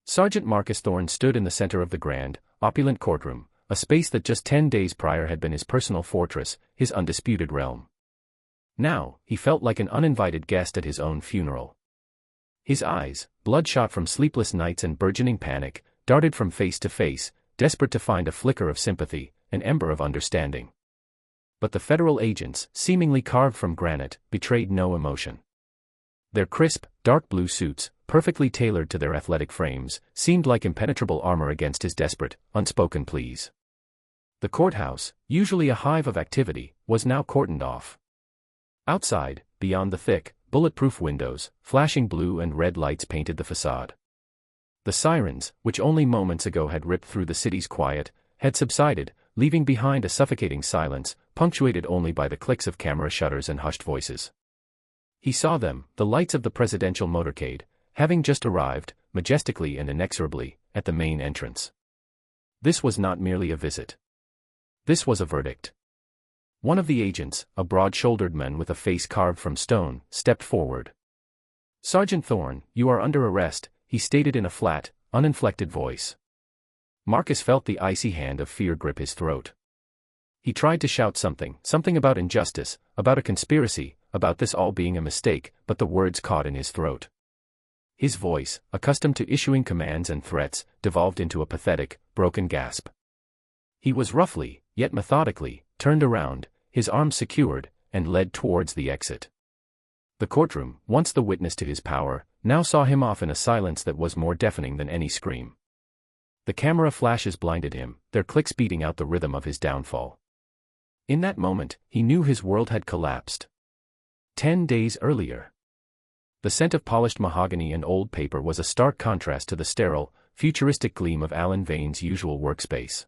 Sergeant Marcus Thorne stood in the center of the grand, opulent courtroom, a space that just 10 days prior had been his personal fortress, his undisputed realm. Now, he felt like an uninvited guest at his own funeral. His eyes, bloodshot from sleepless nights and burgeoning panic, darted from face to face, desperate to find a flicker of sympathy, an ember of understanding. But the federal agents, seemingly carved from granite, betrayed no emotion. Their crisp, dark blue suits, perfectly tailored to their athletic frames, seemed like impenetrable armor against his desperate, unspoken pleas. The courthouse, usually a hive of activity, was now cordoned off. Outside, beyond the thick, bulletproof windows, flashing blue and red lights painted the facade. The sirens, which only moments ago had ripped through the city's quiet, had subsided, leaving behind a suffocating silence, punctuated only by the clicks of camera shutters and hushed voices. He saw them, the lights of the presidential motorcade, having just arrived, majestically and inexorably, at the main entrance. This was not merely a visit. This was a verdict. One of the agents, a broad-shouldered man with a face carved from stone, stepped forward. "Sergeant Thorne, you are under arrest," he stated in a flat, uninflected voice. Marcus felt the icy hand of fear grip his throat. He tried to shout something about injustice, about a conspiracy, about this all being a mistake, but the words caught in his throat. His voice, accustomed to issuing commands and threats, devolved into a pathetic, broken gasp. He was roughly, yet methodically, turned around, his arms secured, and led towards the exit. The courtroom, once the witness to his power, now saw him off in a silence that was more deafening than any scream. The camera flashes blinded him, their clicks beating out the rhythm of his downfall. In that moment, he knew his world had collapsed. 10 days earlier. The scent of polished mahogany and old paper was a stark contrast to the sterile, futuristic gleam of Alan Vane's usual workspace.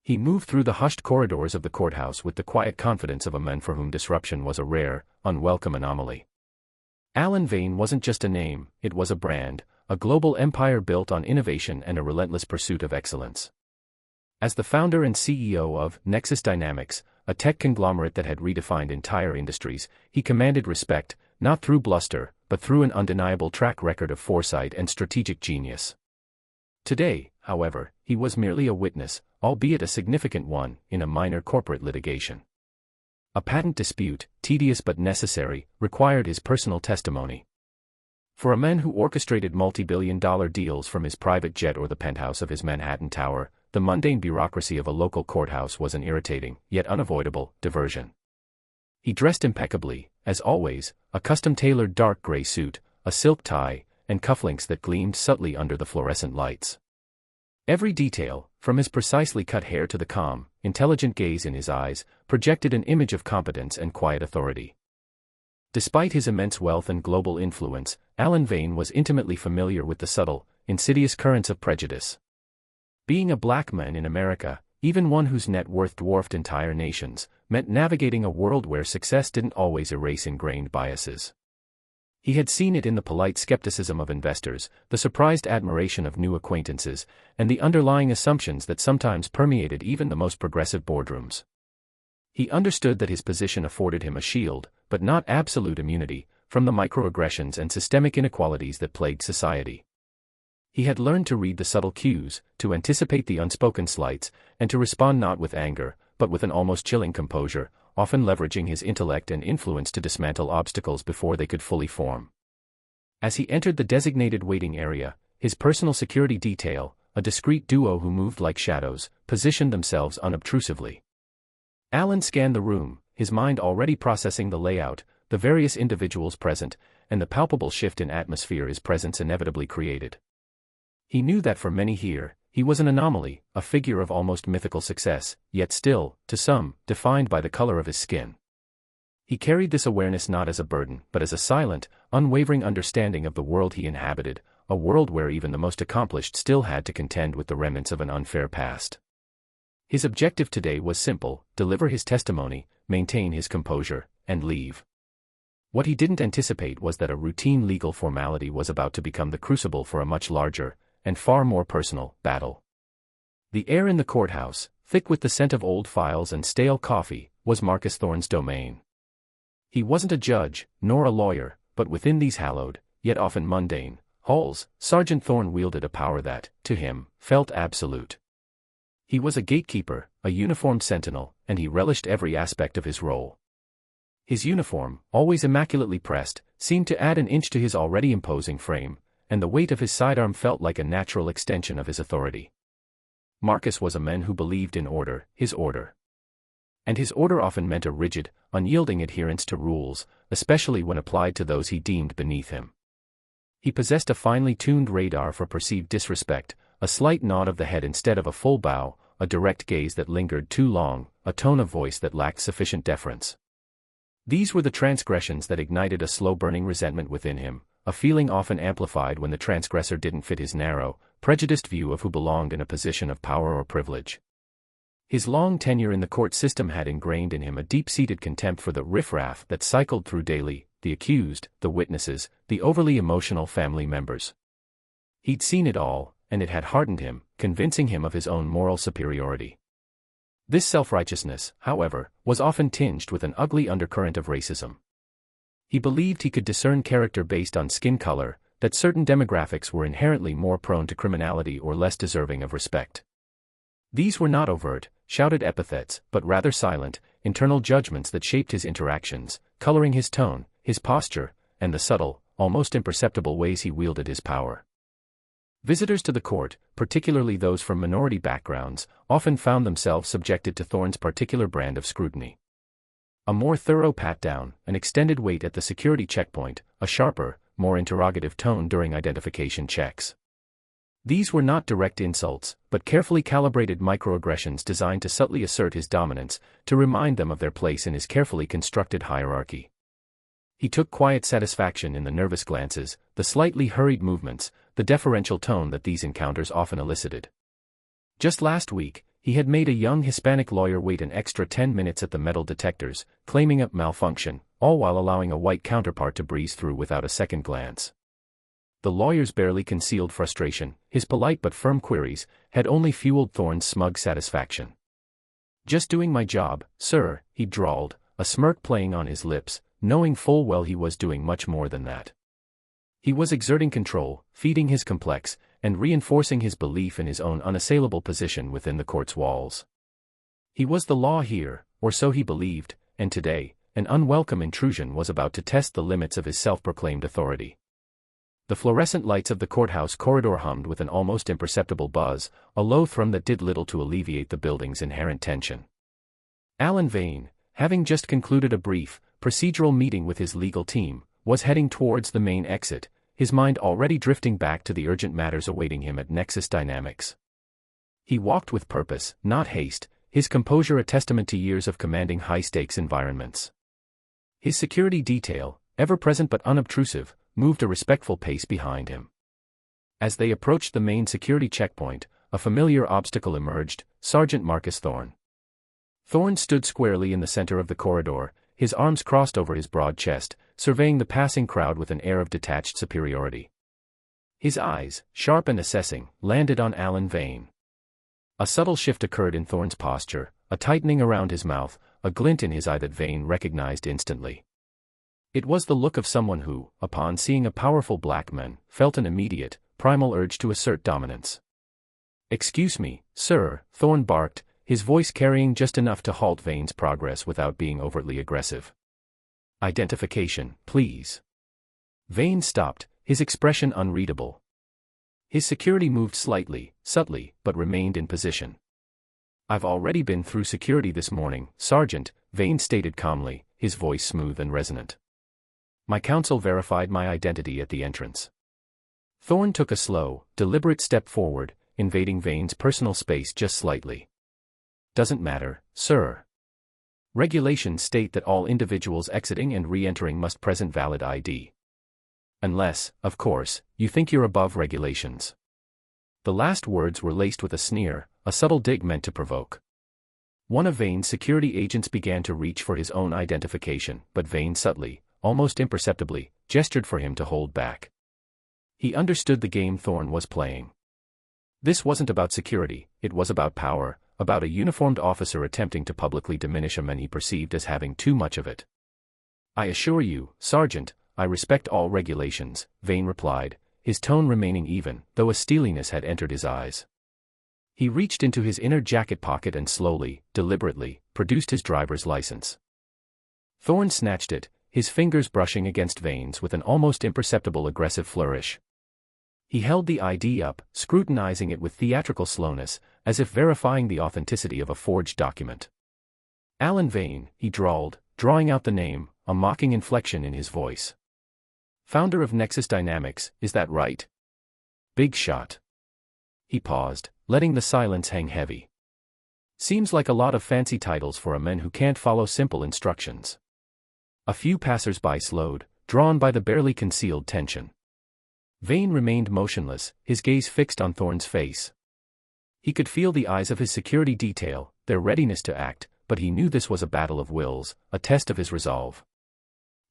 He moved through the hushed corridors of the courthouse with the quiet confidence of a man for whom disruption was a rare, unwelcome anomaly. Alan Vane wasn't just a name, it was a brand, a global empire built on innovation and a relentless pursuit of excellence. As the founder and CEO of Nexus Dynamics, a tech conglomerate that had redefined entire industries, he commanded respect, not through bluster, but through an undeniable track record of foresight and strategic genius. Today, however, he was merely a witness, albeit a significant one, in a minor corporate litigation. A patent dispute, tedious but necessary, required his personal testimony. For a man who orchestrated multi-billion-dollar deals from his private jet or the penthouse of his Manhattan tower, the mundane bureaucracy of a local courthouse was an irritating, yet unavoidable, diversion. He dressed impeccably, as always, a custom-tailored dark gray suit, a silk tie, and cufflinks that gleamed subtly under the fluorescent lights. Every detail, from his precisely cut hair to the calm, intelligent gaze in his eyes, projected an image of competence and quiet authority. Despite his immense wealth and global influence, Alan Vane was intimately familiar with the subtle, insidious currents of prejudice. Being a black man in America, even one whose net worth dwarfed entire nations, meant navigating a world where success didn't always erase ingrained biases. He had seen it in the polite skepticism of investors, the surprised admiration of new acquaintances, and the underlying assumptions that sometimes permeated even the most progressive boardrooms. He understood that his position afforded him a shield, but not absolute immunity, from the microaggressions and systemic inequalities that plagued society. He had learned to read the subtle cues, to anticipate the unspoken slights, and to respond not with anger, but with an almost chilling composure, often leveraging his intellect and influence to dismantle obstacles before they could fully form. As he entered the designated waiting area, his personal security detail, a discreet duo who moved like shadows, positioned themselves unobtrusively. Alan scanned the room, his mind already processing the layout, the various individuals present, and the palpable shift in atmosphere his presence inevitably created. He knew that for many here, he was an anomaly, a figure of almost mythical success, yet still, to some, defined by the color of his skin. He carried this awareness not as a burden, but as a silent, unwavering understanding of the world he inhabited, a world where even the most accomplished still had to contend with the remnants of an unfair past. His objective today was simple: deliver his testimony, maintain his composure, and leave. What he didn't anticipate was that a routine legal formality was about to become the crucible for a much larger, and far more personal, battle. The air in the courthouse, thick with the scent of old files and stale coffee, was Marcus Thorne's domain. He wasn't a judge, nor a lawyer, but within these hallowed, yet often mundane, halls, Sergeant Thorne wielded a power that, to him, felt absolute. He was a gatekeeper, a uniformed sentinel, and he relished every aspect of his role. His uniform, always immaculately pressed, seemed to add an inch to his already imposing frame, and the weight of his sidearm felt like a natural extension of his authority. Marcus was a man who believed in order, and his order often meant a rigid, unyielding adherence to rules, especially when applied to those he deemed beneath him. He possessed a finely tuned radar for perceived disrespect, a slight nod of the head instead of a full bow, a direct gaze that lingered too long, a tone of voice that lacked sufficient deference. These were the transgressions that ignited a slow-burning resentment within him, a feeling often amplified when the transgressor didn't fit his narrow, prejudiced view of who belonged in a position of power or privilege. His long tenure in the court system had ingrained in him a deep-seated contempt for the riffraff that cycled through daily, the accused, the witnesses, the overly emotional family members. He'd seen it all, and it had hardened him, convincing him of his own moral superiority. This self-righteousness, however, was often tinged with an ugly undercurrent of racism. He believed he could discern character based on skin color, that certain demographics were inherently more prone to criminality or less deserving of respect. These were not overt, shouted epithets, but rather silent, internal judgments that shaped his interactions, coloring his tone, his posture, and the subtle, almost imperceptible ways he wielded his power. Visitors to the court, particularly those from minority backgrounds, often found themselves subjected to Thorne's particular brand of scrutiny. A more thorough pat-down, an extended wait at the security checkpoint, a sharper, more interrogative tone during identification checks. These were not direct insults, but carefully calibrated microaggressions designed to subtly assert his dominance, to remind them of their place in his carefully constructed hierarchy. He took quiet satisfaction in the nervous glances, the slightly hurried movements, the deferential tone that these encounters often elicited. Just last week, he had made a young Hispanic lawyer wait an extra 10 minutes at the metal detectors, claiming a malfunction, all while allowing a white counterpart to breeze through without a second glance. The lawyer's barely concealed frustration, his polite but firm queries, had only fueled Thorne's smug satisfaction. "Just doing my job, sir," he drawled, a smirk playing on his lips, knowing full well he was doing much more than that. He was exerting control, feeding his complex, and reinforcing his belief in his own unassailable position within the court's walls. He was the law here, or so he believed, and today, an unwelcome intrusion was about to test the limits of his self-proclaimed authority. The fluorescent lights of the courthouse corridor hummed with an almost imperceptible buzz, a low thrum that did little to alleviate the building's inherent tension. Alan Vane, having just concluded a brief, procedural meeting with his legal team, was heading towards the main exit, his mind already drifting back to the urgent matters awaiting him at Nexus Dynamics. He walked with purpose, not haste, his composure a testament to years of commanding high-stakes environments. His security detail, ever-present but unobtrusive, moved a respectful pace behind him. As they approached the main security checkpoint, a familiar obstacle emerged: Sergeant Marcus Thorne. Thorne stood squarely in the center of the corridor, his arms crossed over his broad chest, surveying the passing crowd with an air of detached superiority. His eyes, sharp and assessing, landed on Alan Vane. A subtle shift occurred in Thorne's posture, a tightening around his mouth, a glint in his eye that Vane recognized instantly. It was the look of someone who, upon seeing a powerful black man, felt an immediate, primal urge to assert dominance. "Excuse me, sir," Thorne barked, his voice carrying just enough to halt Vane's progress without being overtly aggressive. "Identification, please." Vane stopped, his expression unreadable. His security moved slightly, subtly, but remained in position. "I've already been through security this morning, Sergeant," Vane stated calmly, his voice smooth and resonant. "My counsel verified my identity at the entrance." Thorne took a slow, deliberate step forward, invading Vane's personal space just slightly. "Doesn't matter, sir. Regulations state that all individuals exiting and re-entering must present valid ID. Unless, of course, you think you're above regulations." The last words were laced with a sneer, a subtle dig meant to provoke. One of Vane's security agents began to reach for his own identification, but Vane subtly, almost imperceptibly, gestured for him to hold back. He understood the game Thorne was playing. This wasn't about security, it was about power, about a uniformed officer attempting to publicly diminish a man he perceived as having too much of it. "I assure you, Sergeant, I respect all regulations," Vane replied, his tone remaining even, though a steeliness had entered his eyes. He reached into his inner jacket pocket and slowly, deliberately, produced his driver's license. Thorne snatched it, his fingers brushing against Vane's with an almost imperceptible aggressive flourish. He held the ID up, scrutinizing it with theatrical slowness, as if verifying the authenticity of a forged document. "Alan Vane," he drawled, drawing out the name, a mocking inflection in his voice. "Founder of Nexus Dynamics, is that right? Big shot." He paused, letting the silence hang heavy. "Seems like a lot of fancy titles for a man who can't follow simple instructions." A few passers-by slowed, drawn by the barely concealed tension. Vane remained motionless, his gaze fixed on Thorne's face. He could feel the eyes of his security detail, their readiness to act, but he knew this was a battle of wills, a test of his resolve.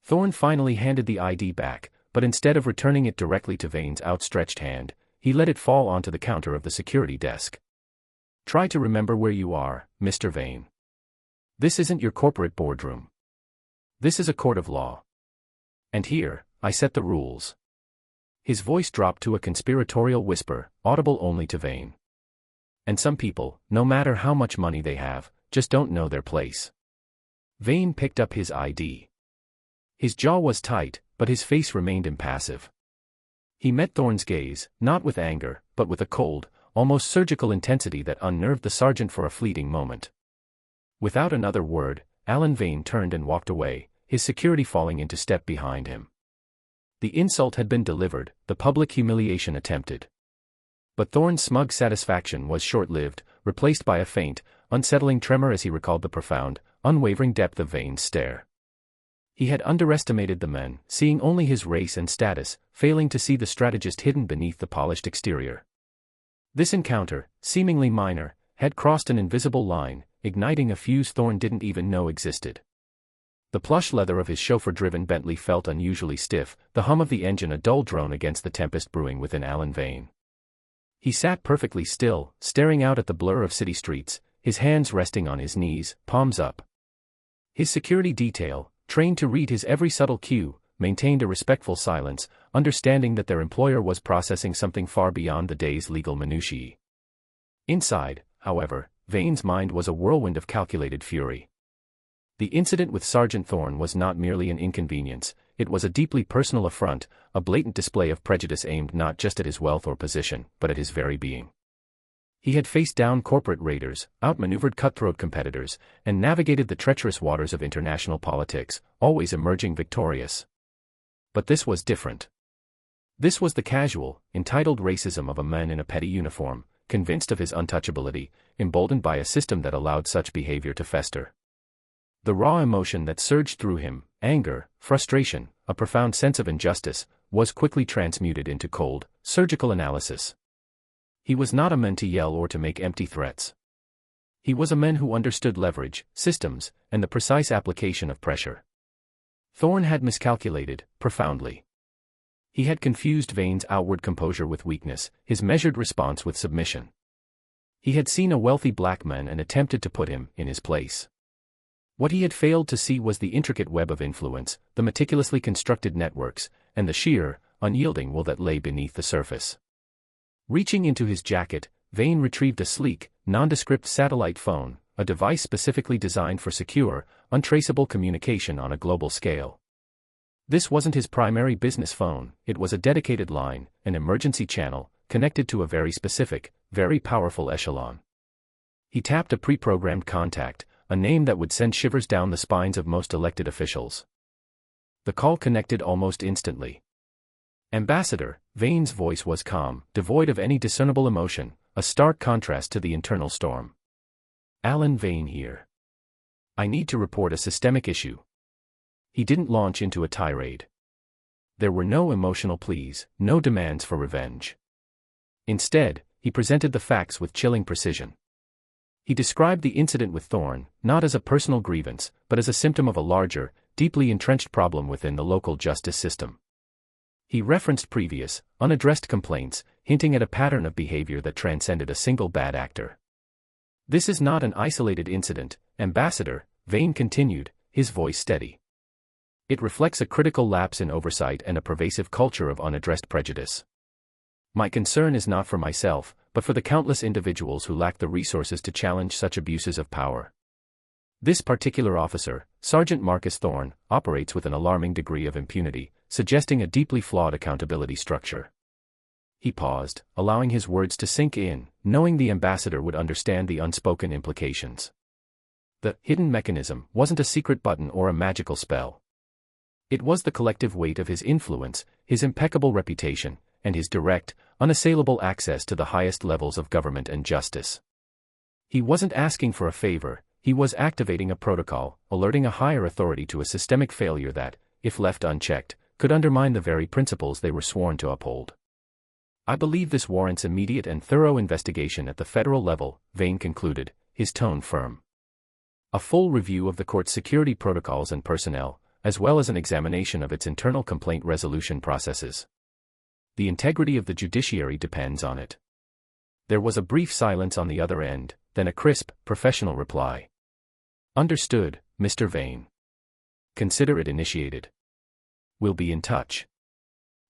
Thorne finally handed the ID back, but instead of returning it directly to Vane's outstretched hand, he let it fall onto the counter of the security desk. "Try to remember where you are, Mr. Vane. This isn't your corporate boardroom. This is a court of law. And here, I set the rules." His voice dropped to a conspiratorial whisper, audible only to Vane. "And some people, no matter how much money they have, just don't know their place." Vane picked up his ID. His jaw was tight, but his face remained impassive. He met Thorne's gaze, not with anger, but with a cold, almost surgical intensity that unnerved the sergeant for a fleeting moment. Without another word, Alan Vane turned and walked away, his security falling into step behind him. The insult had been delivered, the public humiliation attempted. But Thorne's smug satisfaction was short-lived, replaced by a faint, unsettling tremor as he recalled the profound, unwavering depth of Vane's stare. He had underestimated the man, seeing only his race and status, failing to see the strategist hidden beneath the polished exterior. This encounter, seemingly minor, had crossed an invisible line, igniting a fuse Thorne didn't even know existed. The plush leather of his chauffeur-driven Bentley felt unusually stiff, the hum of the engine a dull drone against the tempest brewing within Alan Vane. He sat perfectly still, staring out at the blur of city streets, his hands resting on his knees, palms up. His security detail, trained to read his every subtle cue, maintained a respectful silence, understanding that their employer was processing something far beyond the day's legal minutiae. Inside, however, Vane's mind was a whirlwind of calculated fury. The incident with Sergeant Thorne was not merely an inconvenience, it was a deeply personal affront, a blatant display of prejudice aimed not just at his wealth or position, but at his very being. He had faced down corporate raiders, outmaneuvered cutthroat competitors, and navigated the treacherous waters of international politics, always emerging victorious. But this was different. This was the casual, entitled racism of a man in a petty uniform, convinced of his untouchability, emboldened by a system that allowed such behavior to fester. The raw emotion that surged through him, anger, frustration, a profound sense of injustice, was quickly transmuted into cold, surgical analysis. He was not a man to yell or to make empty threats. He was a man who understood leverage, systems, and the precise application of pressure. Thorne had miscalculated, profoundly. He had confused Vane's outward composure with weakness, his measured response with submission. He had seen a wealthy black man and attempted to put him in his place. What he had failed to see was the intricate web of influence, the meticulously constructed networks, and the sheer, unyielding will that lay beneath the surface. Reaching into his jacket, Vane retrieved a sleek, nondescript satellite phone, a device specifically designed for secure, untraceable communication on a global scale. This wasn't his primary business phone, it was a dedicated line, an emergency channel, connected to a very specific, very powerful echelon. He tapped a pre-programmed contact, a name that would send shivers down the spines of most elected officials. The call connected almost instantly. "Ambassador," Vane's voice was calm, devoid of any discernible emotion, a stark contrast to the internal storm. "Alan Vane here. I need to report a systemic issue." He didn't launch into a tirade. There were no emotional pleas, no demands for revenge. Instead, he presented the facts with chilling precision. He described the incident with Thorne, not as a personal grievance, but as a symptom of a larger, deeply entrenched problem within the local justice system. He referenced previous, unaddressed complaints, hinting at a pattern of behavior that transcended a single bad actor. "This is not an isolated incident, Ambassador," Vane continued, his voice steady. "It reflects a critical lapse in oversight and a pervasive culture of unaddressed prejudice. My concern is not for myself, but for the countless individuals who lack the resources to challenge such abuses of power. This particular officer, Sergeant Marcus Thorne, operates with an alarming degree of impunity, suggesting a deeply flawed accountability structure. He paused, allowing his words to sink in, knowing the ambassador would understand the unspoken implications. The hidden mechanism wasn't a secret button or a magical spell. It was the collective weight of his influence, his impeccable reputation, and his direct, unassailable access to the highest levels of government and justice. He wasn't asking for a favor, he was activating a protocol, alerting a higher authority to a systemic failure that, if left unchecked, could undermine the very principles they were sworn to uphold. I believe this warrants immediate and thorough investigation at the federal level, Vane concluded, his tone firm. A full review of the court's security protocols and personnel, as well as an examination of its internal complaint resolution processes. The integrity of the judiciary depends on it. There was a brief silence on the other end, then a crisp, professional reply. Understood, Mr. Vane. Consider it initiated. We'll be in touch.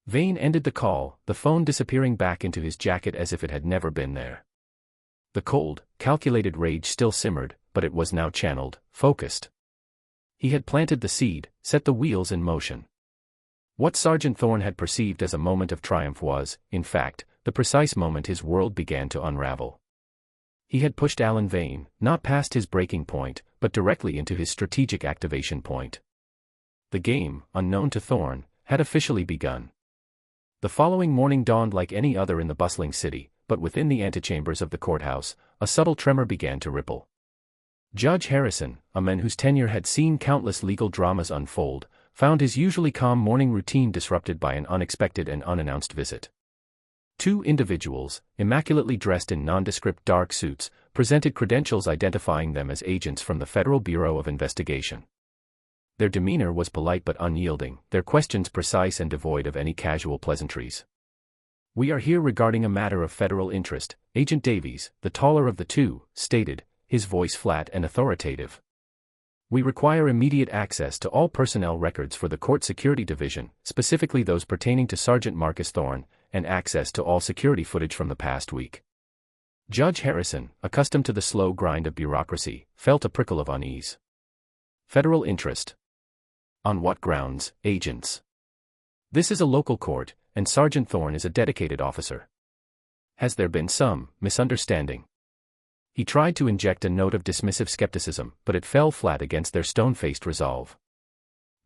Vane ended the call, the phone disappearing back into his jacket as if it had never been there. The cold, calculated rage still simmered, but it was now channeled, focused. He had planted the seed, set the wheels in motion. What Sergeant Thorne had perceived as a moment of triumph was, in fact, the precise moment his world began to unravel. He had pushed Alan Vane, not past his breaking point, but directly into his strategic activation point. The game, unknown to Thorne, had officially begun. The following morning dawned like any other in the bustling city, but within the antechambers of the courthouse, a subtle tremor began to ripple. Judge Harrison, a man whose tenure had seen countless legal dramas unfold, found his usually calm morning routine disrupted by an unexpected and unannounced visit. Two individuals, immaculately dressed in nondescript dark suits, presented credentials identifying them as agents from the Federal Bureau of Investigation. Their demeanor was polite but unyielding, their questions precise and devoid of any casual pleasantries. "We are here regarding a matter of federal interest," Agent Davies, the taller of the two, stated, his voice flat and authoritative. "We require immediate access to all personnel records for the Court Security Division, specifically those pertaining to Sergeant Marcus Thorne, and access to all security footage from the past week." Judge Harrison, accustomed to the slow grind of bureaucracy, felt a prickle of unease. Federal interest. On what grounds, agents? This is a local court, and Sergeant Thorne is a dedicated officer. Has there been some misunderstanding? He tried to inject a note of dismissive skepticism, but it fell flat against their stone-faced resolve.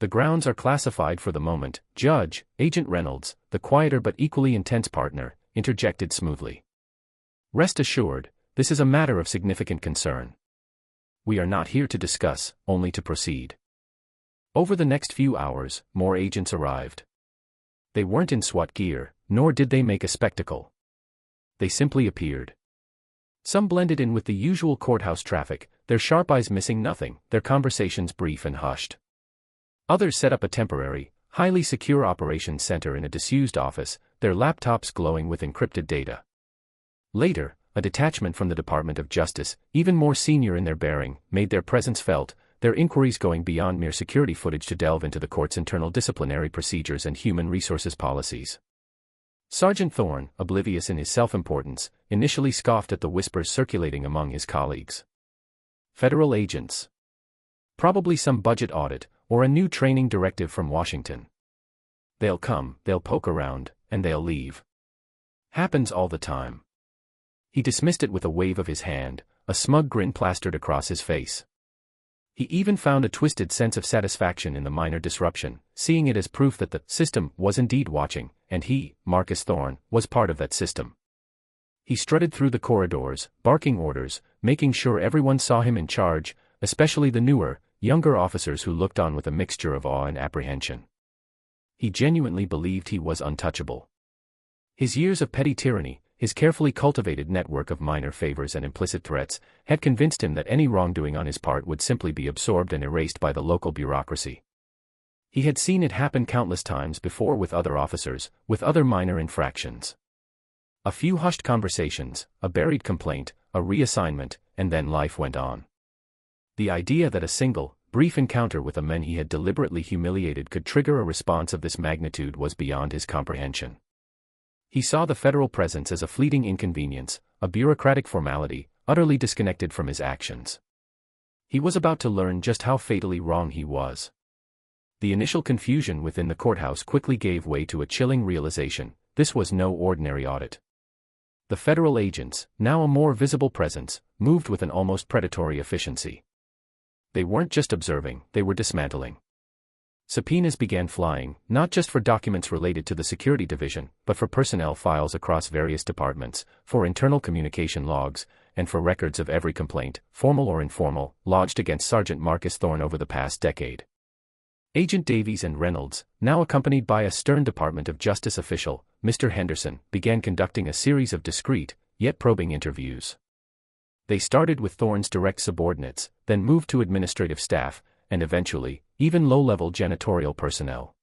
"The grounds are classified for the moment, Judge," Agent Reynolds, the quieter but equally intense partner, interjected smoothly. "Rest assured, this is a matter of significant concern. We are not here to discuss, only to proceed." Over the next few hours, more agents arrived. They weren't in SWAT gear, nor did they make a spectacle. They simply appeared. Some blended in with the usual courthouse traffic, their sharp eyes missing nothing, their conversations brief and hushed. Others set up a temporary, highly secure operations center in a disused office, their laptops glowing with encrypted data. Later, a detachment from the Department of Justice, even more senior in their bearing, made their presence felt, their inquiries going beyond mere security footage to delve into the court's internal disciplinary procedures and human resources policies. Sergeant Thorne, oblivious in his self-importance, initially scoffed at the whispers circulating among his colleagues. Federal agents. Probably some budget audit, or a new training directive from Washington. They'll come, they'll poke around, and they'll leave. Happens all the time. He dismissed it with a wave of his hand, a smug grin plastered across his face. He even found a twisted sense of satisfaction in the minor disruption, seeing it as proof that the system was indeed watching, and he, Marcus Thorne, was part of that system. He strutted through the corridors, barking orders, making sure everyone saw him in charge, especially the newer, younger officers who looked on with a mixture of awe and apprehension. He genuinely believed he was untouchable. His years of petty tyranny, his carefully cultivated network of minor favors and implicit threats, had convinced him that any wrongdoing on his part would simply be absorbed and erased by the local bureaucracy. He had seen it happen countless times before with other officers, with other minor infractions. A few hushed conversations, a buried complaint, a reassignment, and then life went on. The idea that a single, brief encounter with a man he had deliberately humiliated could trigger a response of this magnitude was beyond his comprehension. He saw the federal presence as a fleeting inconvenience, a bureaucratic formality, utterly disconnected from his actions. He was about to learn just how fatally wrong he was. The initial confusion within the courthouse quickly gave way to a chilling realization: this was no ordinary audit. The federal agents, now a more visible presence, moved with an almost predatory efficiency. They weren't just observing, they were dismantling. Subpoenas began flying, not just for documents related to the security division, but for personnel files across various departments, for internal communication logs, and for records of every complaint, formal or informal, lodged against Sergeant Marcus Thorne over the past decade. Agent Davies and Reynolds, now accompanied by a stern Department of Justice official, Mr. Henderson, began conducting a series of discreet, yet probing interviews. They started with Thorne's direct subordinates, then moved to administrative staff, and eventually, even low-level janitorial personnel.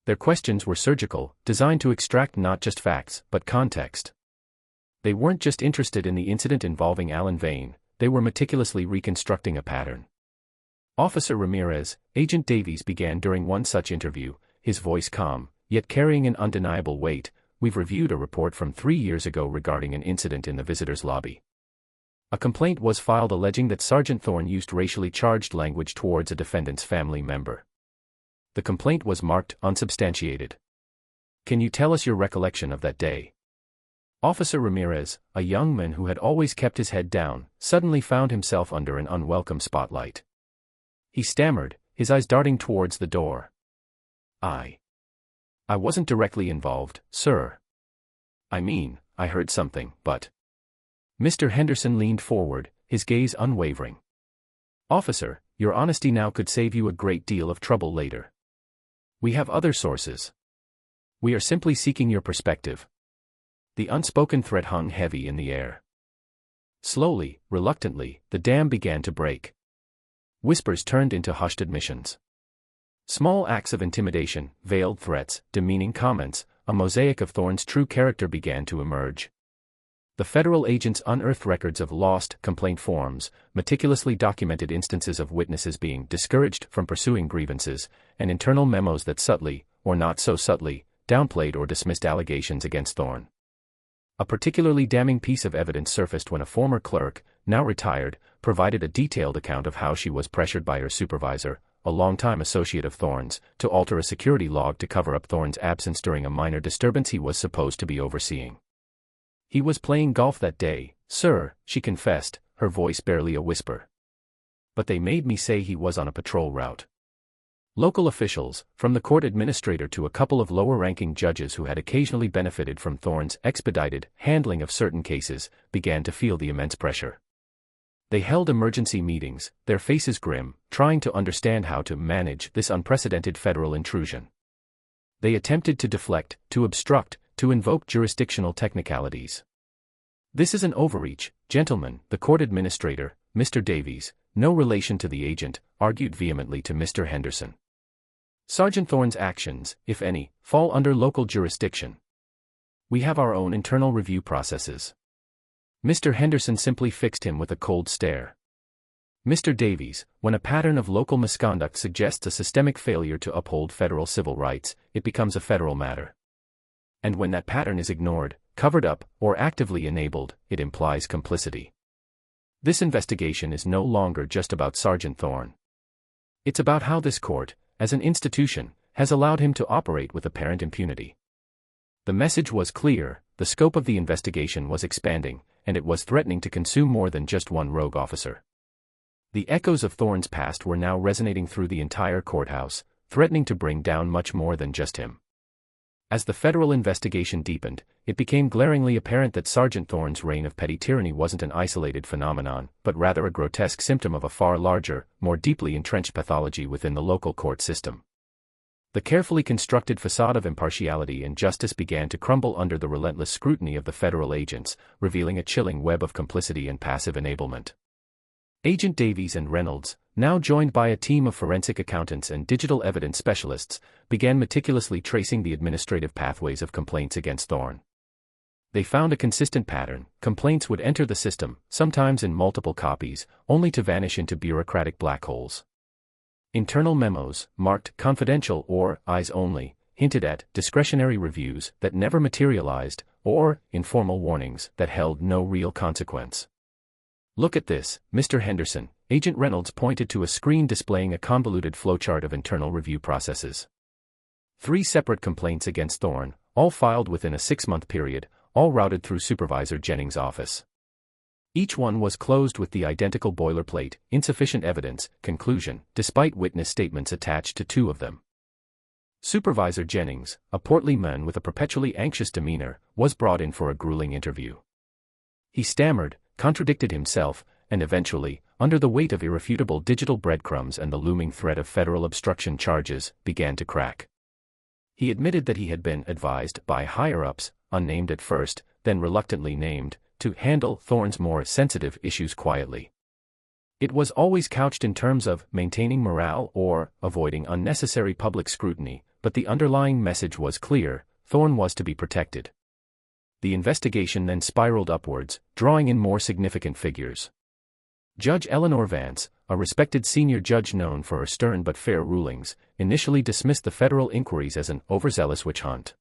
Their questions were surgical, designed to extract not just facts, but context. They weren't just interested in the incident involving Alan Vane, they were meticulously reconstructing a pattern. Officer Ramirez, Agent Davies began during one such interview, his voice calm, yet carrying an undeniable weight. "We've reviewed a report from 3 years ago regarding an incident in the visitors' lobby. A complaint was filed alleging that Sergeant Thorne used racially charged language towards a defendant's family member. The complaint was marked unsubstantiated. Can you tell us your recollection of that day?" Officer Ramirez, a young man who had always kept his head down, suddenly found himself under an unwelcome spotlight. He stammered, his eyes darting towards the door. I wasn't directly involved, sir. I mean, I heard something, but..." Mr. Henderson leaned forward, his gaze unwavering. "Officer, your honesty now could save you a great deal of trouble later. We have other sources. We are simply seeking your perspective." The unspoken threat hung heavy in the air. Slowly, reluctantly, the dam began to break. Whispers turned into hushed admissions. Small acts of intimidation, veiled threats, demeaning comments, a mosaic of Thorne's true character began to emerge. The federal agents unearthed records of lost complaint forms, meticulously documented instances of witnesses being discouraged from pursuing grievances, and internal memos that subtly, or not so subtly, downplayed or dismissed allegations against Thorne. A particularly damning piece of evidence surfaced when a former clerk, now retired, provided a detailed account of how she was pressured by her supervisor, a longtime associate of Thorne's, to alter a security log to cover up Thorne's absence during a minor disturbance he was supposed to be overseeing. "He was playing golf that day, sir," she confessed, her voice barely a whisper. "But they made me say he was on a patrol route." Local officials, from the court administrator to a couple of lower-ranking judges who had occasionally benefited from Thorne's expedited handling of certain cases, began to feel the immense pressure. They held emergency meetings, their faces grim, trying to understand how to manage this unprecedented federal intrusion. They attempted to deflect, to obstruct, to invoke jurisdictional technicalities. "This is an overreach, gentlemen," the court administrator, Mr. Davies, no relation to the agent, argued vehemently to Mr. Henderson. "Sergeant Thorne's actions, if any, fall under local jurisdiction. We have our own internal review processes." Mr. Henderson simply fixed him with a cold stare. "Mr. Davies, when a pattern of local misconduct suggests a systemic failure to uphold federal civil rights, it becomes a federal matter. And when that pattern is ignored, covered up, or actively enabled, it implies complicity. This investigation is no longer just about Sergeant Thorne. It's about how this court, as an institution, has allowed him to operate with apparent impunity." The message was clear, the scope of the investigation was expanding, and it was threatening to consume more than just one rogue officer. The echoes of Thorne's past were now resonating through the entire courthouse, threatening to bring down much more than just him. As the federal investigation deepened, it became glaringly apparent that Sergeant Thorne's reign of petty tyranny wasn't an isolated phenomenon, but rather a grotesque symptom of a far larger, more deeply entrenched pathology within the local court system. The carefully constructed facade of impartiality and justice began to crumble under the relentless scrutiny of the federal agents, revealing a chilling web of complicity and passive enablement. Agent Davies and Reynolds, now joined by a team of forensic accountants and digital evidence specialists, began meticulously tracing the administrative pathways of complaints against Thorne. They found a consistent pattern: complaints would enter the system, sometimes in multiple copies, only to vanish into bureaucratic black holes. Internal memos, marked confidential or eyes only, hinted at discretionary reviews that never materialized, or informal warnings that held no real consequence. "Look at this, Mr. Henderson," Agent Reynolds pointed to a screen displaying a convoluted flowchart of internal review processes. 3 separate complaints against Thorne, all filed within a 6-month period, all routed through Supervisor Jennings' office. Each one was closed with the identical boilerplate, insufficient evidence, conclusion, despite witness statements attached to 2 of them. Supervisor Jennings, a portly man with a perpetually anxious demeanor, was brought in for a grueling interview. He stammered, contradicted himself, and eventually, under the weight of irrefutable digital breadcrumbs and the looming threat of federal obstruction charges, began to crack. He admitted that he had been advised by higher-ups, unnamed at first, then reluctantly named, to handle Thorne's more sensitive issues quietly. It was always couched in terms of maintaining morale or avoiding unnecessary public scrutiny, but the underlying message was clear: Thorne was to be protected. The investigation then spiraled upwards, drawing in more significant figures. Judge Eleanor Vance, a respected senior judge known for her stern but fair rulings, initially dismissed the federal inquiries as an overzealous witch hunt.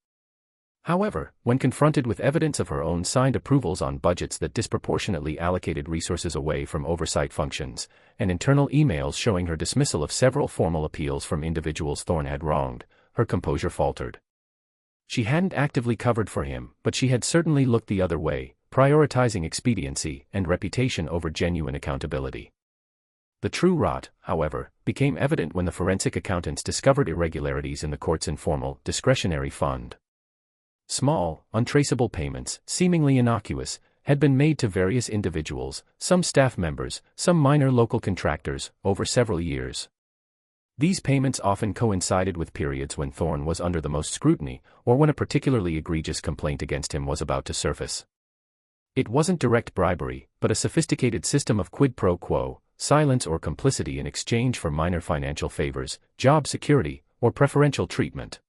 However, when confronted with evidence of her own signed approvals on budgets that disproportionately allocated resources away from oversight functions, and internal emails showing her dismissal of several formal appeals from individuals Thorne had wronged, her composure faltered. She hadn't actively covered for him, but she had certainly looked the other way, prioritizing expediency and reputation over genuine accountability. The true rot, however, became evident when the forensic accountants discovered irregularities in the court's informal, discretionary fund. Small, untraceable payments, seemingly innocuous, had been made to various individuals, some staff members, some minor local contractors, over several years. These payments often coincided with periods when Thorne was under the most scrutiny, or when a particularly egregious complaint against him was about to surface. It wasn't direct bribery, but a sophisticated system of quid pro quo, silence or complicity in exchange for minor financial favors, job security, or preferential treatment.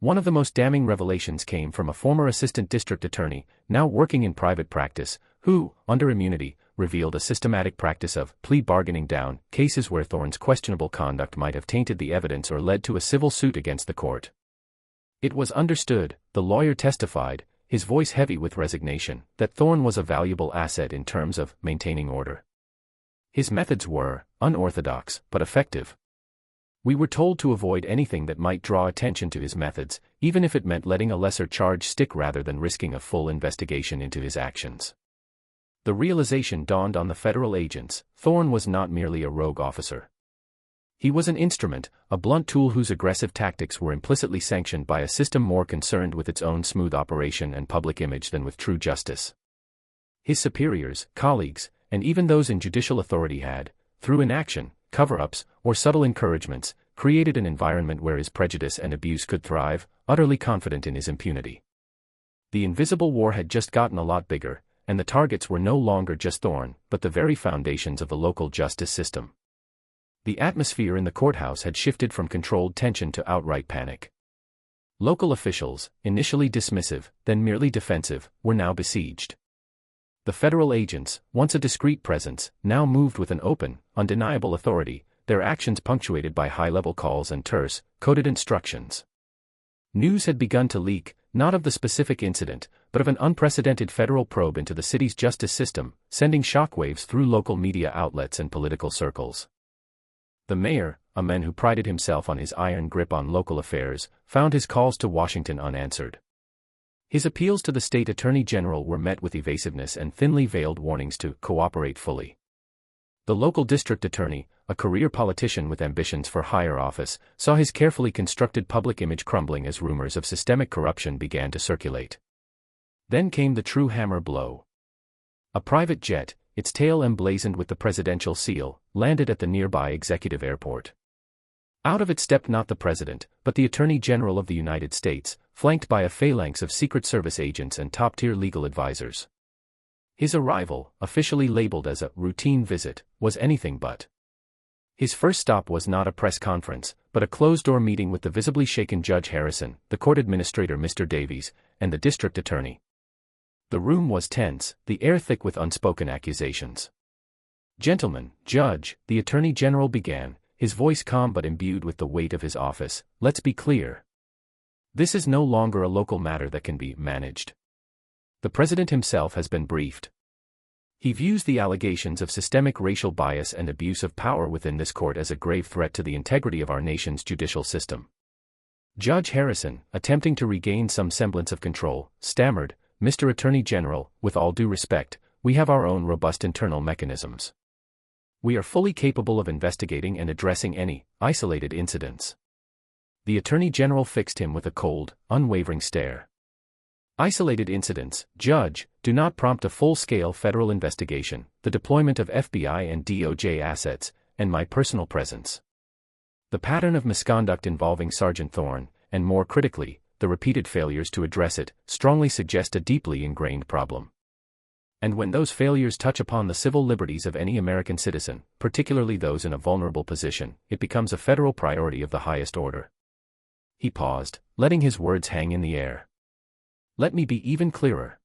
One of the most damning revelations came from a former assistant district attorney, now working in private practice, who, under immunity, revealed a systematic practice of plea bargaining down cases where Thorne's questionable conduct might have tainted the evidence or led to a civil suit against the court. It was understood, the lawyer testified, his voice heavy with resignation, that Thorne was a valuable asset in terms of maintaining order. His methods were unorthodox but effective. We were told to avoid anything that might draw attention to his methods, even if it meant letting a lesser charge stick rather than risking a full investigation into his actions. The realization dawned on the federal agents: Thorne was not merely a rogue officer. He was an instrument, a blunt tool whose aggressive tactics were implicitly sanctioned by a system more concerned with its own smooth operation and public image than with true justice. His superiors, colleagues, and even those in judicial authority had, through inaction, cover-ups, or subtle encouragements, created an environment where his prejudice and abuse could thrive, utterly confident in his impunity. The invisible war had just gotten a lot bigger, and the targets were no longer just Thorne, but the very foundations of the local justice system. The atmosphere in the courthouse had shifted from controlled tension to outright panic. Local officials, initially dismissive, then merely defensive, were now besieged. The federal agents, once a discreet presence, now moved with an open, undeniable authority, their actions punctuated by high-level calls and terse, coded instructions. News had begun to leak, not of the specific incident, but of an unprecedented federal probe into the city's justice system, sending shockwaves through local media outlets and political circles. The mayor, a man who prided himself on his iron grip on local affairs, found his calls to Washington unanswered. His appeals to the state attorney general were met with evasiveness and thinly veiled warnings to cooperate fully. The local district attorney, a career politician with ambitions for higher office, saw his carefully constructed public image crumbling as rumors of systemic corruption began to circulate. Then came the true hammer blow. A private jet, its tail emblazoned with the presidential seal, landed at the nearby executive airport. Out of it stepped not the president, but the Attorney General of the United States, flanked by a phalanx of Secret Service agents and top-tier legal advisors. His arrival, officially labeled as a routine visit, was anything but. His first stop was not a press conference, but a closed-door meeting with the visibly shaken Judge Harrison, the court administrator Mr. Davies, and the district attorney. The room was tense, the air thick with unspoken accusations. "Gentlemen, Judge," the Attorney General began, his voice calm but imbued with the weight of his office, "let's be clear. This is no longer a local matter that can be managed. The president himself has been briefed. He views the allegations of systemic racial bias and abuse of power within this court as a grave threat to the integrity of our nation's judicial system. Judge Harrison, attempting to regain some semblance of control, stammered, "Mr. Attorney General, with all due respect, we have our own robust internal mechanisms. We are fully capable of investigating and addressing any isolated incidents." The Attorney General fixed him with a cold, unwavering stare. "Isolated incidents, Judge, do not prompt a full-scale federal investigation, the deployment of FBI and DOJ assets, and my personal presence. The pattern of misconduct involving Sergeant Thorne, and more critically, the repeated failures to address it, strongly suggest a deeply ingrained problem. And when those failures touch upon the civil liberties of any American citizen, particularly those in a vulnerable position, it becomes a federal priority of the highest order." He paused, letting his words hang in the air. "Let me be even clearer.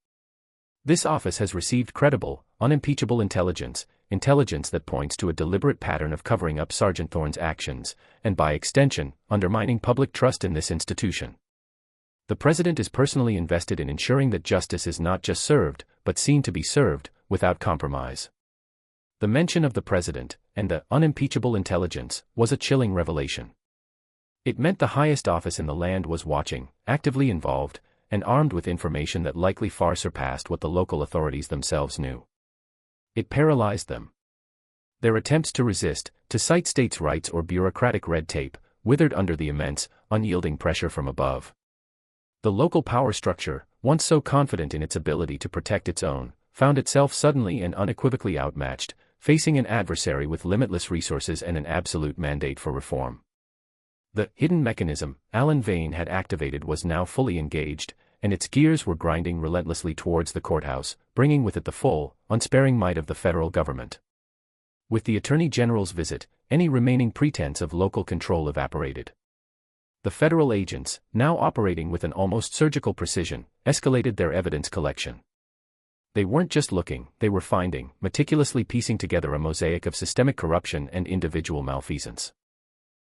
This office has received credible, unimpeachable intelligence that points to a deliberate pattern of covering up Sergeant Thorne's actions, and by extension, undermining public trust in this institution. The President is personally invested in ensuring that justice is not just served, but seen to be served, without compromise." The mention of the President, and the unimpeachable intelligence, was a chilling revelation. It meant the highest office in the land was watching, actively involved, and armed with information that likely far surpassed what the local authorities themselves knew. It paralyzed them. Their attempts to resist, to cite states' rights or bureaucratic red tape, withered under the immense, unyielding pressure from above. The local power structure, once so confident in its ability to protect its own, found itself suddenly and unequivocally outmatched, facing an adversary with limitless resources and an absolute mandate for reform. The hidden mechanism Alan Vane had activated was now fully engaged, and its gears were grinding relentlessly towards the courthouse, bringing with it the full, unsparing might of the federal government. With the Attorney General's visit, any remaining pretense of local control evaporated. The federal agents, now operating with an almost surgical precision, escalated their evidence collection. They weren't just looking, they were finding, meticulously piecing together a mosaic of systemic corruption and individual malfeasance.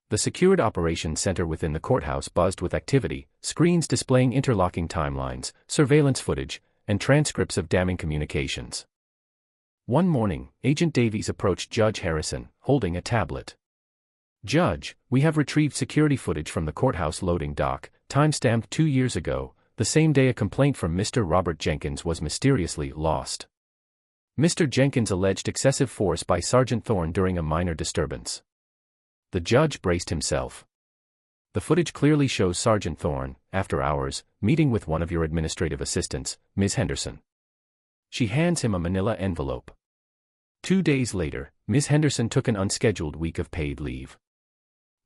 The secured operations center within the courthouse buzzed with activity, screens displaying interlocking timelines, surveillance footage, and transcripts of damning communications. One morning, Agent Davies approached Judge Harrison, holding a tablet. "Judge, we have retrieved security footage from the courthouse loading dock, time-stamped 2 years ago, the same day a complaint from Mr. Robert Jenkins was mysteriously lost. Mr. Jenkins alleged excessive force by Sergeant Thorne during a minor disturbance." The judge braced himself. "The footage clearly shows Sergeant Thorne, after hours, meeting with one of your administrative assistants, Ms. Henderson." She hands him a manila envelope. 2 days later, Ms. Henderson took an unscheduled week of paid leave.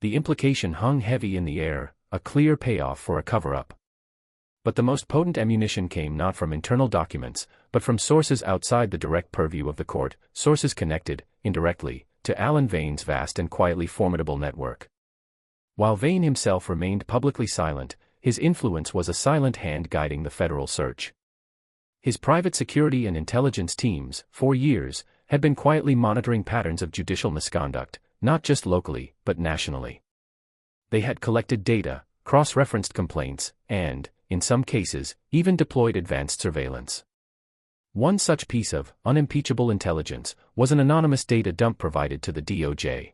The implication hung heavy in the air, a clear payoff for a cover-up. But the most potent ammunition came not from internal documents, but from sources outside the direct purview of the court, sources connected, indirectly, to Alan Vane's vast and quietly formidable network. While Vane himself remained publicly silent, his influence was a silent hand guiding the federal search. His private security and intelligence teams, for years, had been quietly monitoring patterns of judicial misconduct, not just locally, but nationally. They had collected data, cross-referenced complaints, and, in some cases, even deployed advanced surveillance. One such piece of unimpeachable intelligence was an anonymous data dump provided to the DOJ.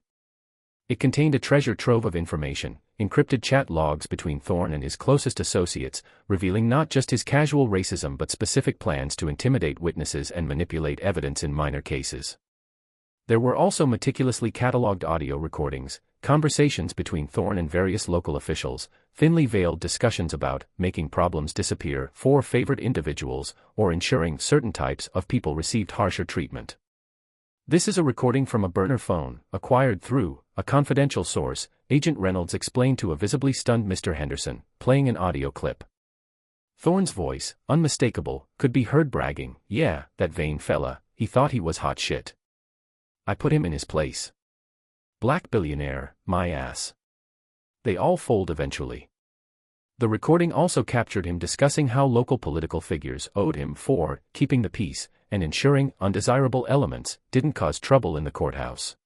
It contained a treasure trove of information, encrypted chat logs between Thorne and his closest associates, revealing not just his casual racism but specific plans to intimidate witnesses and manipulate evidence in minor cases. There were also meticulously catalogued audio recordings, conversations between Thorne and various local officials, thinly veiled discussions about making problems disappear for favored individuals or ensuring certain types of people received harsher treatment. "This is a recording from a burner phone, acquired through a confidential source," Agent Reynolds explained to a visibly stunned Mr. Henderson, playing an audio clip. Thorne's voice, unmistakable, could be heard bragging, "Yeah, that Vane fella, he thought he was hot shit. I put him in his place. Black billionaire, my ass. They all fold eventually." The recording also captured him discussing how local political figures owed him for keeping the peace and ensuring undesirable elements didn't cause trouble in the courthouse.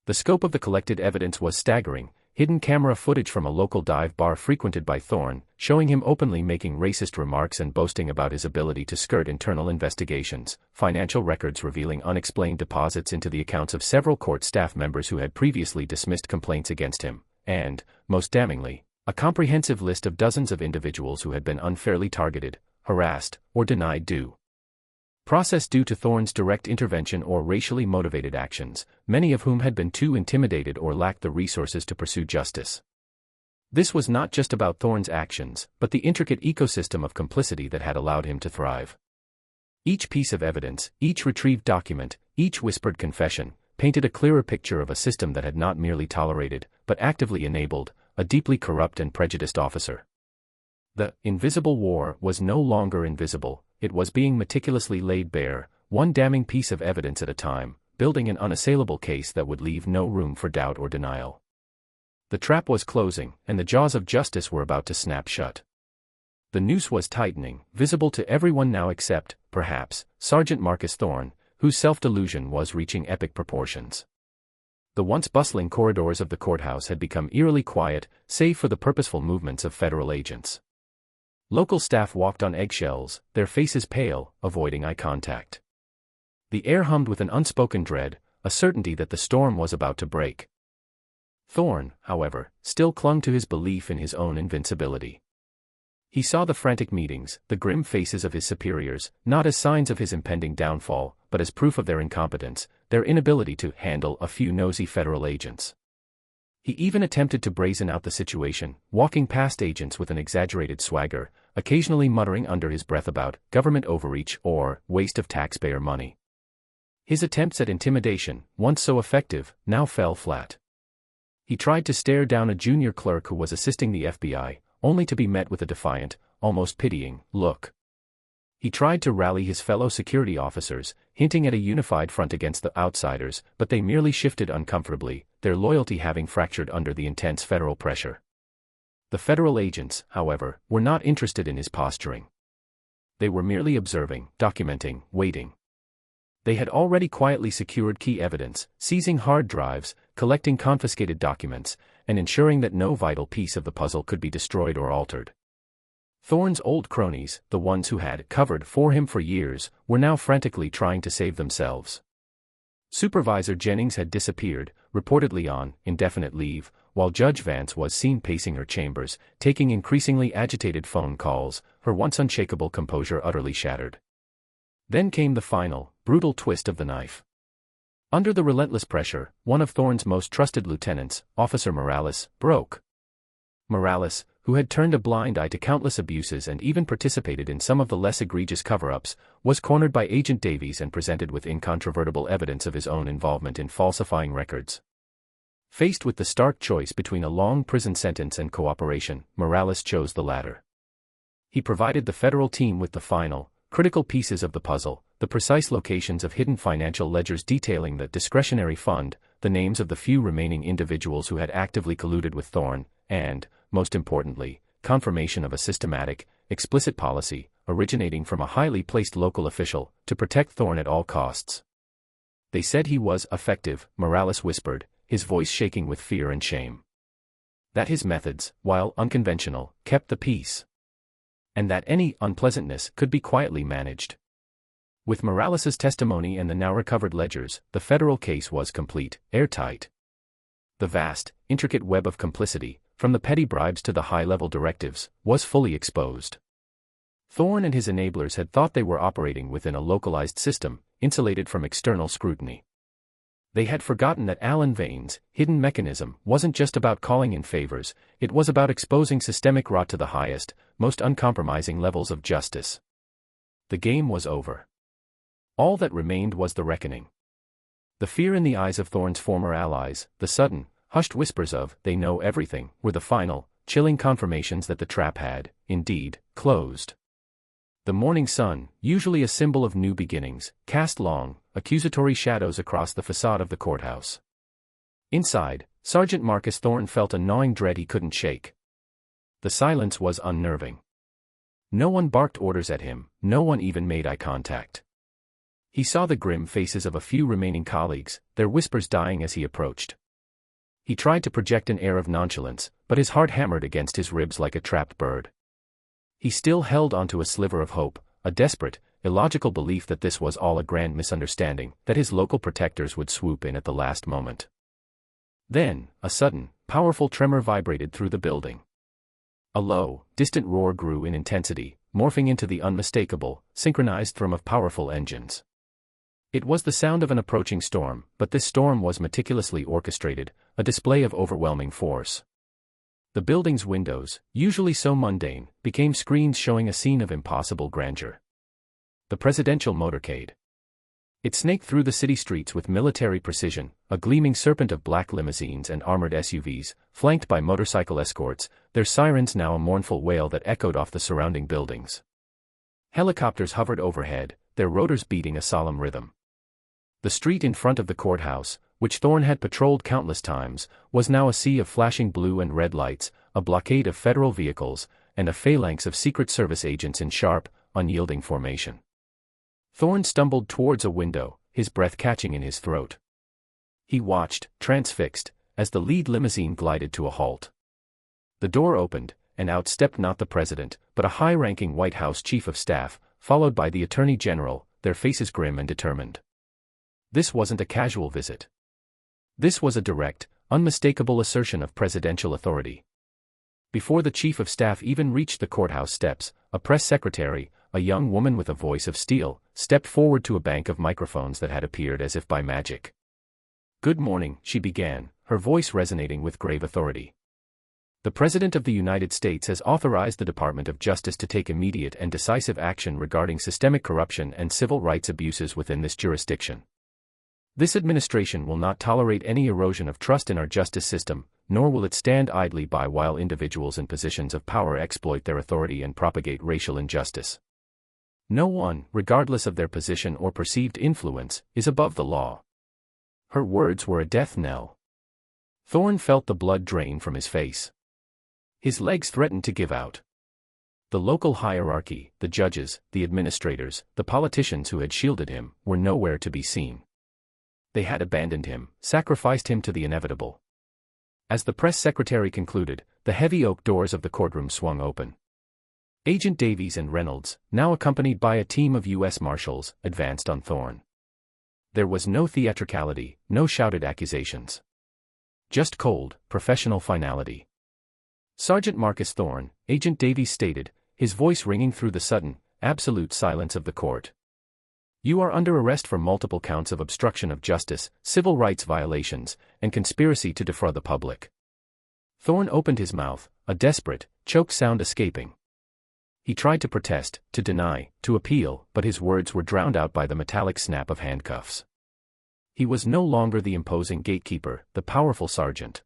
The scope of the collected evidence was staggering, hidden camera footage from a local dive bar frequented by Thorne, showing him openly making racist remarks and boasting about his ability to skirt internal investigations, financial records revealing unexplained deposits into the accounts of several court staff members who had previously dismissed complaints against him, and, most damningly, a comprehensive list of dozens of individuals who had been unfairly targeted, harassed, or denied due process due to Thorne's direct intervention or racially motivated actions, many of whom had been too intimidated or lacked the resources to pursue justice. This was not just about Thorne's actions, but the intricate ecosystem of complicity that had allowed him to thrive. Each piece of evidence, each retrieved document, each whispered confession, painted a clearer picture of a system that had not merely tolerated, but actively enabled, a deeply corrupt and prejudiced officer. The invisible war was no longer invisible. It was being meticulously laid bare, one damning piece of evidence at a time, building an unassailable case that would leave no room for doubt or denial. The trap was closing, and the jaws of justice were about to snap shut. The noose was tightening, visible to everyone now except, perhaps, Sergeant Marcus Thorne, whose self-delusion was reaching epic proportions. The once bustling corridors of the courthouse had become eerily quiet, save for the purposeful movements of federal agents. Local staff walked on eggshells, their faces pale, avoiding eye contact. The air hummed with an unspoken dread, a certainty that the storm was about to break. Thorne, however, still clung to his belief in his own invincibility. He saw the frantic meetings, the grim faces of his superiors, not as signs of his impending downfall, but as proof of their incompetence, their inability to handle a few nosy federal agents. He even attempted to brazen out the situation, walking past agents with an exaggerated swagger, occasionally muttering under his breath about government overreach or waste of taxpayer money. His attempts at intimidation, once so effective, now fell flat. He tried to stare down a junior clerk who was assisting the FBI, only to be met with a defiant, almost pitying, look. He tried to rally his fellow security officers, hinting at a unified front against the outsiders, but they merely shifted uncomfortably, their loyalty having fractured under the intense federal pressure. The federal agents, however, were not interested in his posturing. They were merely observing, documenting, waiting. They had already quietly secured key evidence, seizing hard drives, collecting confiscated documents, and ensuring that no vital piece of the puzzle could be destroyed or altered. Thorne's old cronies, the ones who had covered for him for years, were now frantically trying to save themselves. Supervisor Jennings had disappeared, reportedly on indefinite leave, while Judge Vance was seen pacing her chambers, taking increasingly agitated phone calls, her once unshakable composure utterly shattered. Then came the final, brutal twist of the knife. Under the relentless pressure, one of Thorne's most trusted lieutenants, Officer Morales, broke. Morales, who had turned a blind eye to countless abuses and even participated in some of the less egregious cover-ups, was cornered by Agent Davies and presented with incontrovertible evidence of his own involvement in falsifying records. Faced with the stark choice between a long prison sentence and cooperation, Morales chose the latter. He provided the federal team with the final, critical pieces of the puzzle, the precise locations of hidden financial ledgers detailing the discretionary fund, the names of the few remaining individuals who had actively colluded with Thorne, and, most importantly, confirmation of a systematic, explicit policy, originating from a highly placed local official, to protect Thorne at all costs. They said he was effective, Morales whispered, his voice shaking with fear and shame. That his methods, while unconventional, kept the peace. And that any unpleasantness could be quietly managed. With Morales's testimony and the now recovered ledgers, the federal case was complete, airtight. The vast, intricate web of complicity, from the petty bribes to the high-level directives, was fully exposed. Thorne and his enablers had thought they were operating within a localized system, insulated from external scrutiny. They had forgotten that Alan Vane's hidden mechanism wasn't just about calling in favors, it was about exposing systemic rot to the highest, most uncompromising levels of justice. The game was over. All that remained was the reckoning. The fear in the eyes of Thorne's former allies, the sudden, hushed whispers of, they know everything, were the final, chilling confirmations that the trap had, indeed, closed. The morning sun, usually a symbol of new beginnings, cast long, accusatory shadows across the facade of the courthouse. Inside, Sergeant Marcus Thorne felt a gnawing dread he couldn't shake. The silence was unnerving. No one barked orders at him, no one even made eye contact. He saw the grim faces of a few remaining colleagues, their whispers dying as he approached. He tried to project an air of nonchalance, but his heart hammered against his ribs like a trapped bird. He still held onto a sliver of hope, a desperate, illogical belief that this was all a grand misunderstanding, that his local protectors would swoop in at the last moment. Then, a sudden, powerful tremor vibrated through the building. A low, distant roar grew in intensity, morphing into the unmistakable, synchronized thrum of powerful engines. It was the sound of an approaching storm, but this storm was meticulously orchestrated, a display of overwhelming force. The building's windows, usually so mundane, became screens showing a scene of impossible grandeur. The presidential motorcade. It snaked through the city streets with military precision, a gleaming serpent of black limousines and armored SUVs, flanked by motorcycle escorts, their sirens now a mournful wail that echoed off the surrounding buildings. Helicopters hovered overhead, their rotors beating a solemn rhythm. The street in front of the courthouse, which Thorne had patrolled countless times, was now a sea of flashing blue and red lights, a blockade of federal vehicles, and a phalanx of Secret Service agents in sharp, unyielding formation. Thorne stumbled towards a window, his breath catching in his throat. He watched, transfixed, as the lead limousine glided to a halt. The door opened, and out stepped not the president, but a high-ranking White House chief of staff, followed by the Attorney General, their faces grim and determined. This wasn't a casual visit. This was a direct, unmistakable assertion of presidential authority. Before the chief of staff even reached the courthouse steps, a press secretary, a young woman with a voice of steel, stepped forward to a bank of microphones that had appeared as if by magic. "Good morning," she began, her voice resonating with grave authority. "The President of the United States has authorized the Department of Justice to take immediate and decisive action regarding systemic corruption and civil rights abuses within this jurisdiction. This administration will not tolerate any erosion of trust in our justice system, nor will it stand idly by while individuals in positions of power exploit their authority and propagate racial injustice. No one, regardless of their position or perceived influence, is above the law." Her words were a death knell. Thorne felt the blood drain from his face. His legs threatened to give out. The local hierarchy, the judges, the administrators, the politicians who had shielded him, were nowhere to be seen. They had abandoned him, sacrificed him to the inevitable. As the press secretary concluded, the heavy oak doors of the courtroom swung open. Agent Davies and Reynolds, now accompanied by a team of U.S. Marshals, advanced on Thorne. There was no theatricality, no shouted accusations. Just cold, professional finality. "Sergeant Marcus Thorne," Agent Davies stated, his voice ringing through the sudden, absolute silence of the court. "You are under arrest for multiple counts of obstruction of justice, civil rights violations, and conspiracy to defraud the public." Thorne opened his mouth, a desperate, choked sound escaping. He tried to protest, to deny, to appeal, but his words were drowned out by the metallic snap of handcuffs. He was no longer the imposing gatekeeper, the powerful sergeant.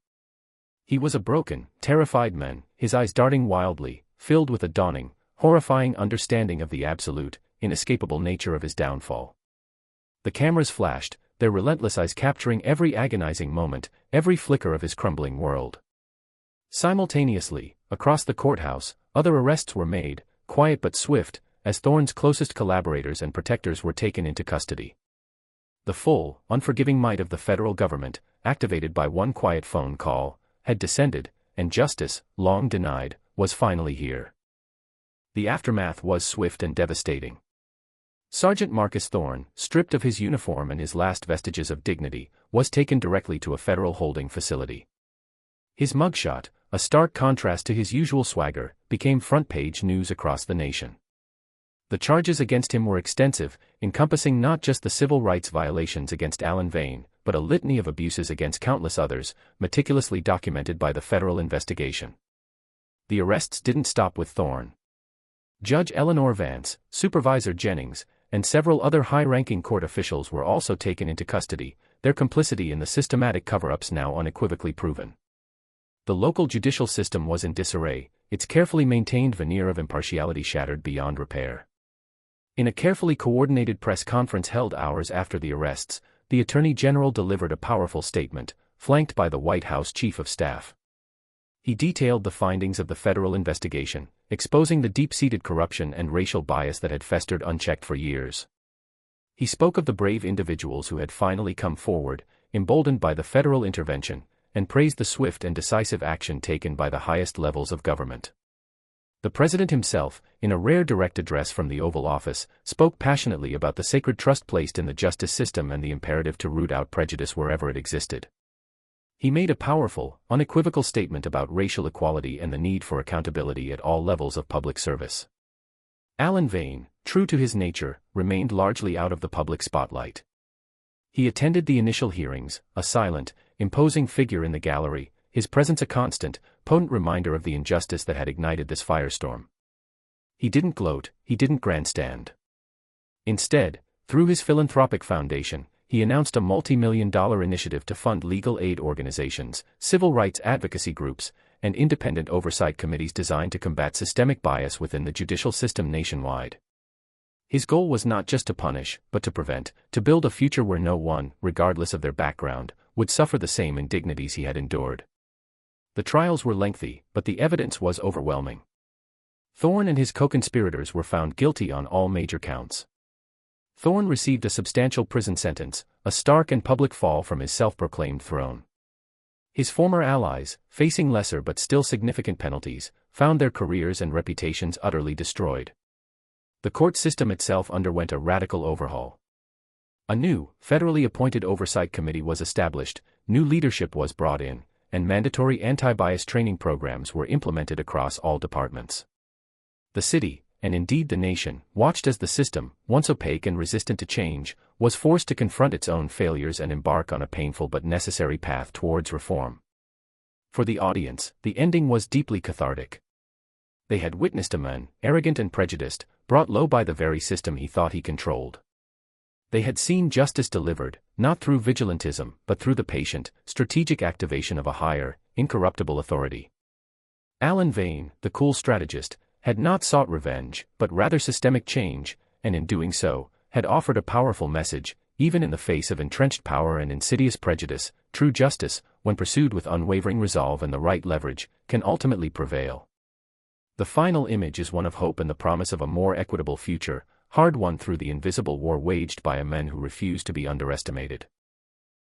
He was a broken, terrified man, his eyes darting wildly, filled with a dawning, horrifying understanding of the absolute, inescapable nature of his downfall. The cameras flashed, their relentless eyes capturing every agonizing moment, every flicker of his crumbling world. Simultaneously, across the courthouse, other arrests were made, quiet but swift, as Thorne's closest collaborators and protectors were taken into custody. The full, unforgiving might of the federal government, activated by one quiet phone call, had descended, and justice, long denied, was finally here. The aftermath was swift and devastating. Sergeant Marcus Thorne, stripped of his uniform and his last vestiges of dignity, was taken directly to a federal holding facility. His mugshot, a stark contrast to his usual swagger, became front-page news across the nation. The charges against him were extensive, encompassing not just the civil rights violations against Alan Vane, but a litany of abuses against countless others, meticulously documented by the federal investigation. The arrests didn't stop with Thorne. Judge Eleanor Vance, Supervisor Jennings, and several other high-ranking court officials were also taken into custody, their complicity in the systematic cover-ups now unequivocally proven. The local judicial system was in disarray, its carefully maintained veneer of impartiality shattered beyond repair. In a carefully coordinated press conference held hours after the arrests, the Attorney General delivered a powerful statement, flanked by the White House Chief of Staff. He detailed the findings of the federal investigation, exposing the deep-seated corruption and racial bias that had festered unchecked for years. He spoke of the brave individuals who had finally come forward, emboldened by the federal intervention, and praised the swift and decisive action taken by the highest levels of government. The president himself, in a rare direct address from the Oval Office, spoke passionately about the sacred trust placed in the justice system and the imperative to root out prejudice wherever it existed. He made a powerful, unequivocal statement about racial equality and the need for accountability at all levels of public service. Alan Vane, true to his nature, remained largely out of the public spotlight. He attended the initial hearings, a silent, imposing figure in the gallery, his presence a constant, potent reminder of the injustice that had ignited this firestorm. He didn't gloat, he didn't grandstand. Instead, through his philanthropic foundation, he announced a multi-million-dollar initiative to fund legal aid organizations, civil rights advocacy groups, and independent oversight committees designed to combat systemic bias within the judicial system nationwide. His goal was not just to punish, but to prevent, to build a future where no one, regardless of their background, would suffer the same indignities he had endured. The trials were lengthy, but the evidence was overwhelming. Thorne and his co-conspirators were found guilty on all major counts. Thorne received a substantial prison sentence, a stark and public fall from his self-proclaimed throne. His former allies, facing lesser but still significant penalties, found their careers and reputations utterly destroyed. The court system itself underwent a radical overhaul. A new, federally appointed oversight committee was established, new leadership was brought in, and mandatory anti-bias training programs were implemented across all departments. The city, and indeed the nation, watched as the system, once opaque and resistant to change, was forced to confront its own failures and embark on a painful but necessary path towards reform. For the audience, the ending was deeply cathartic. They had witnessed a man, arrogant and prejudiced, brought low by the very system he thought he controlled. They had seen justice delivered, not through vigilantism, but through the patient, strategic activation of a higher, incorruptible authority. Alan Vane, the cool strategist, had not sought revenge, but rather systemic change, and in doing so, had offered a powerful message, even in the face of entrenched power and insidious prejudice. True justice, when pursued with unwavering resolve and the right leverage, can ultimately prevail. The final image is one of hope and the promise of a more equitable future, hard won through the invisible war waged by a men who refuse to be underestimated.